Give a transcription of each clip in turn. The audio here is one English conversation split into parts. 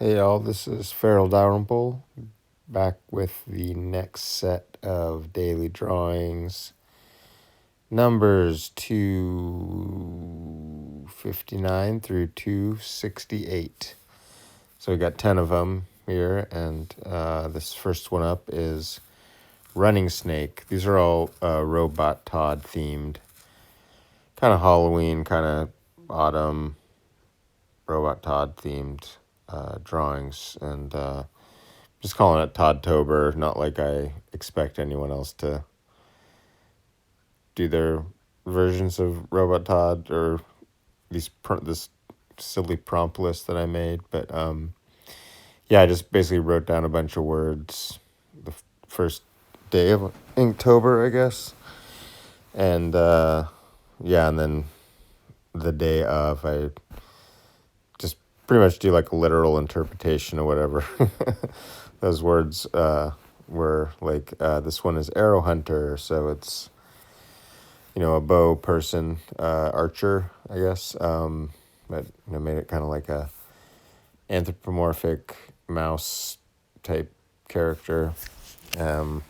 Hey all, this is Farel Dalrymple back with the next set of daily drawings, numbers 259 through 268. So we got 10 of them here, and this first one up is Running Snake. These are all Robot Todd themed, kind of Halloween, kind of autumn, Robot Todd themed drawings, and just calling it Toddtober, not like I expect anyone else to do their versions of Robot Todd or this silly prompt list that I made. But yeah, I just basically wrote down a bunch of words the first day of Inktober, I guess. And yeah, and then the day of, I just pretty much do like a literal interpretation of whatever those words were. Like this one is arrow hunter, so it's a bow person, archer, I guess. But made it kind of like a anthropomorphic mouse type character. And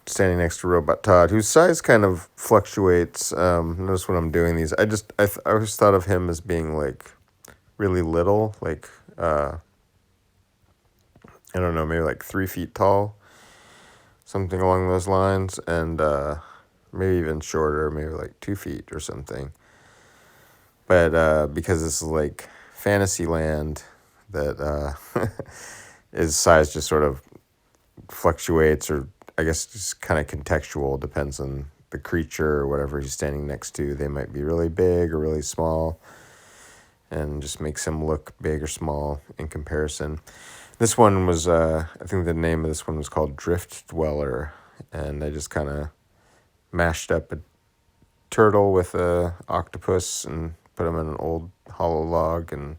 standing next to Robot Todd, whose size kind of fluctuates. Notice when I'm doing these, I always thought of him as being like really little, like I don't know, maybe like 3 feet tall, something along those lines, and maybe even shorter, maybe like 2 feet or something. But because this is like Fantasyland, that his size just sort of fluctuates, or I guess just kind of contextual, depends on the creature or whatever he's standing next to. They might be really big or really small, and just makes him look big or small in comparison. This one was, I think the name of this one was called Drift Dweller, and I just kind of mashed up a turtle with a octopus and put them in an old hollow log, and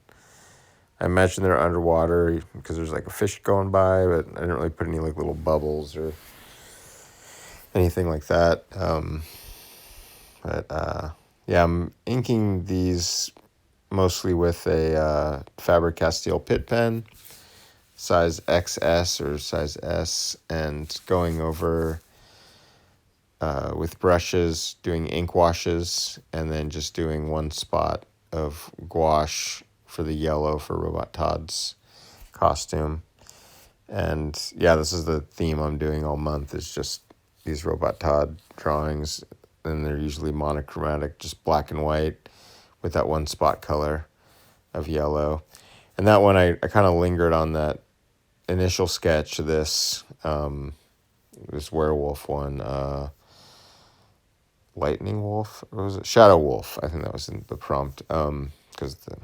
I imagine they're underwater because there's like a fish going by, but I didn't really put any like little bubbles or anything like that. But yeah, I'm inking these mostly with a Faber-Castell Pitt pen, size XS or size S, and going over with brushes, doing ink washes, and then just doing one spot of gouache for the yellow for Robot Todd's costume. And yeah, this is the theme I'm doing all month, is just these Robot Todd drawings, and they're usually monochromatic, just black and white with that one spot color of yellow. And that one, I kind of lingered on that initial sketch of this werewolf one, Lightning Wolf, or was it Shadow Wolf? I think that was in the prompt, because the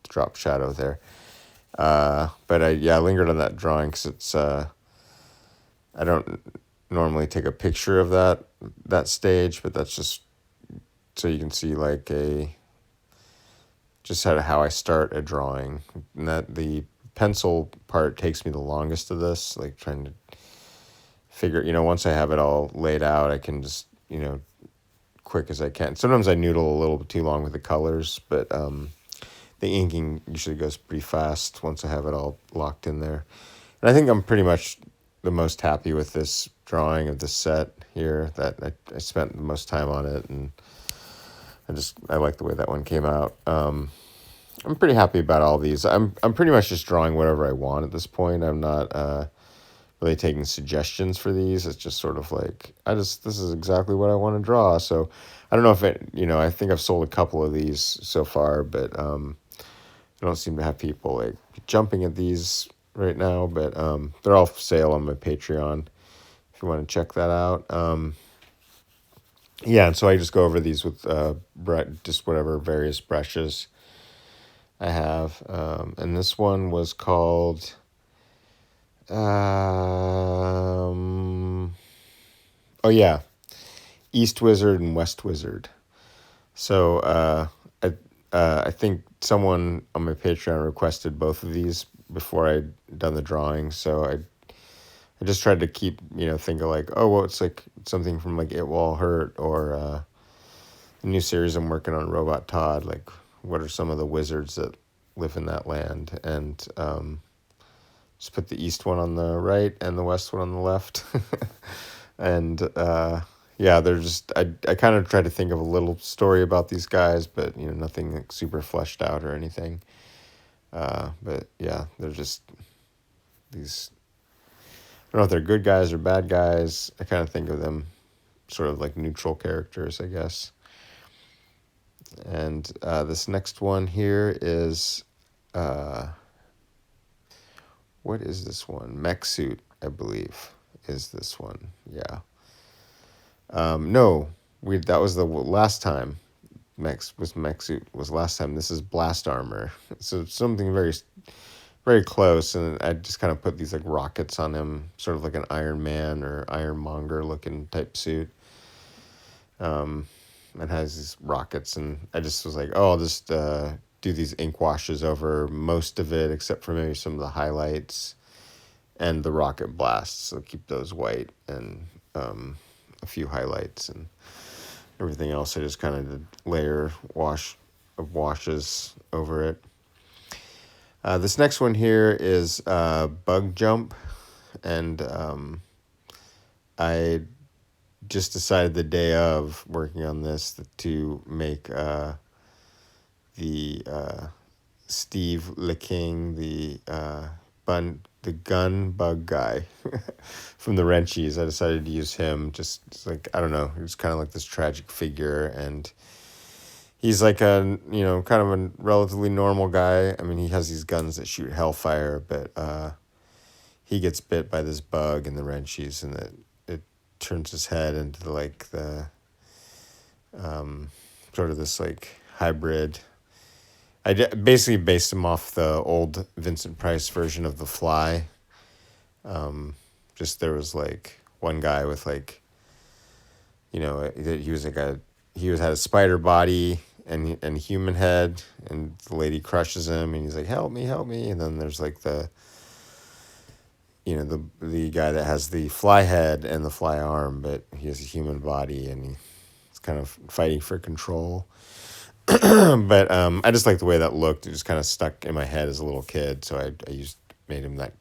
drop shadow there. But I lingered on that drawing because it's I don't normally take a picture of that stage, but that's just so you can see like just how I start a drawing. And that the pencil part takes me the longest of this, like trying to figure, once I have it all laid out, I can just, quick as I can. Sometimes I noodle a little bit too long with the colors, but the inking usually goes pretty fast once I have it all locked in there. And I think I'm pretty much the most happy with this drawing of the set here, that I spent the most time on it, and I like the way that one came out. I'm pretty happy about all these. I'm pretty much just drawing whatever I want at this point. I'm not really taking suggestions for these. It's just sort of like, this is exactly what I want to draw. So I don't know if I think I've sold a couple of these so far, but I don't seem to have people like jumping at these right now, but they're all for sale on my Patreon if you want to check that out. Yeah, and so I just go over these with just whatever various brushes I have. And this one was called East Wizard and West Wizard. So I think someone on my Patreon requested both of these before I'd done the drawing, so I just tried to keep, think of like, oh, well, it's like something from like It Will Hurt, or the new series I'm working on, Robot Todd. Like, what are some of the wizards that live in that land. And just put the east one on the right and the west one on the left. And yeah, they're just, I kind of try to think of a little story about these guys, but nothing like super fleshed out or anything. But yeah, they're just these, I don't know if they're good guys or bad guys. I kind of think of them sort of like neutral characters, I guess. And this next one here is, what is this one? Mech suit, I believe, is this one. Yeah. No, that was the last time. Mech suit was last time. This is blast armor. So something very, very close. And I just kind of put these like rockets on him, sort of like an Iron Man or Ironmonger looking type suit. And has these rockets, and I just was like, oh, I'll just do these ink washes over most of it, except for maybe some of the highlights and the rocket blasts. So keep those white, and a few highlights, and everything else I just kind of did layer washes over it. This next one here is Bug Jump, and I just decided the day of working on this to make the Steve Licking, the gun bug guy from the Wrenchies. I decided to use him. Just like, I don't know, he's kind of like this tragic figure, and he's like a kind of a relatively normal guy. I mean, he has these guns that shoot hellfire, but he gets bit by this bug in the Wrenchies, and it turns his head into like the sort of this like hybrid. I basically based him off the old Vincent Price version of The Fly. Just there was like one guy with like, he was like had a spider body and human head, and the lady crushes him, and he's like, help me, and then there's like the guy that has the fly head and the fly arm, but he has a human body, and he's kind of fighting for control. But I just like the way that looked. It just kind of stuck in my head as a little kid, so I made him that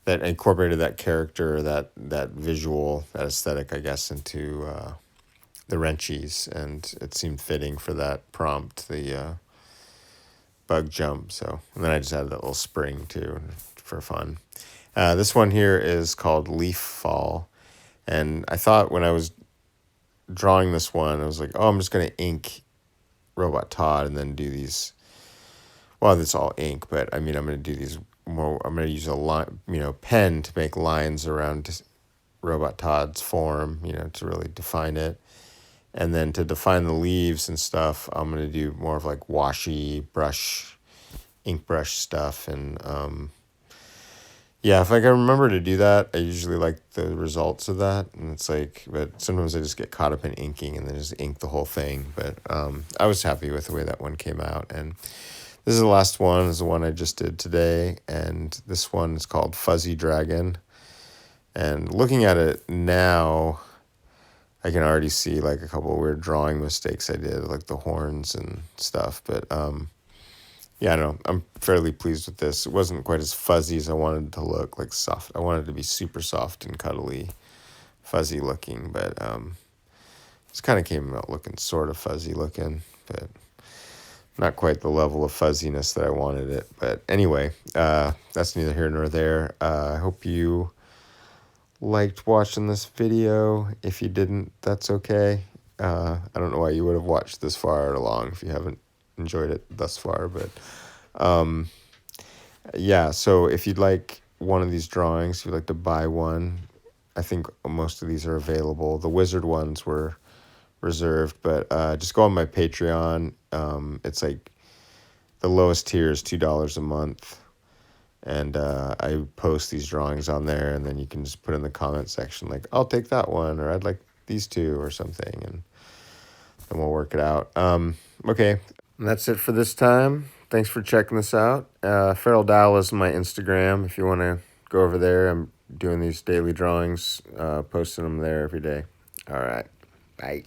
incorporated that character, that visual, that aesthetic, I guess, into the Wrenchies, and it seemed fitting for that prompt, the bug jump. So, and then I just added that little spring too for fun. This one here is called Leaf Fall, and I thought when I was drawing this one, I was like, oh, I'm just gonna ink Robot Todd and then do these. Well, it's all ink, but I mean, I'm gonna do these more. I'm gonna use a line, pen to make lines around Robot Todd's form, to really define it. And then to define the leaves and stuff, I'm going to do more of like washy ink brush stuff. And yeah, if I can remember to do that, I usually like the results of that. And it's like, but sometimes I just get caught up in inking and then just ink the whole thing. But I was happy with the way that one came out. And this is the last one, this is the one I just did today. And this one is called Fuzzy Dragon. And looking at it now, I can already see like a couple of weird drawing mistakes I did, like the horns and stuff. But yeah, I don't know. I'm fairly pleased with this. It wasn't quite as fuzzy as I wanted it to look, like soft. I wanted it to be super soft and cuddly, fuzzy looking, but this kind of came out looking sort of fuzzy looking, but not quite the level of fuzziness that I wanted it. But anyway, that's neither here nor there. I hope you liked watching this video. If you didn't, that's okay. I don't know why you would have watched this far along if you haven't enjoyed it thus far, but yeah, so if you'd like one of these drawings, if you'd like to buy one, I think most of these are available. The wizard ones were reserved, but just go on my Patreon. It's like the lowest tier is $2 a month. And I post these drawings on there, and then you can just put in the comment section, like, I'll take that one, or I'd like these two, or something, and then we'll work it out. Okay, and that's it for this time. Thanks for checking this out. Farel Dal is my Instagram. If you want to go over there, I'm doing these daily drawings, posting them there every day. All right, bye.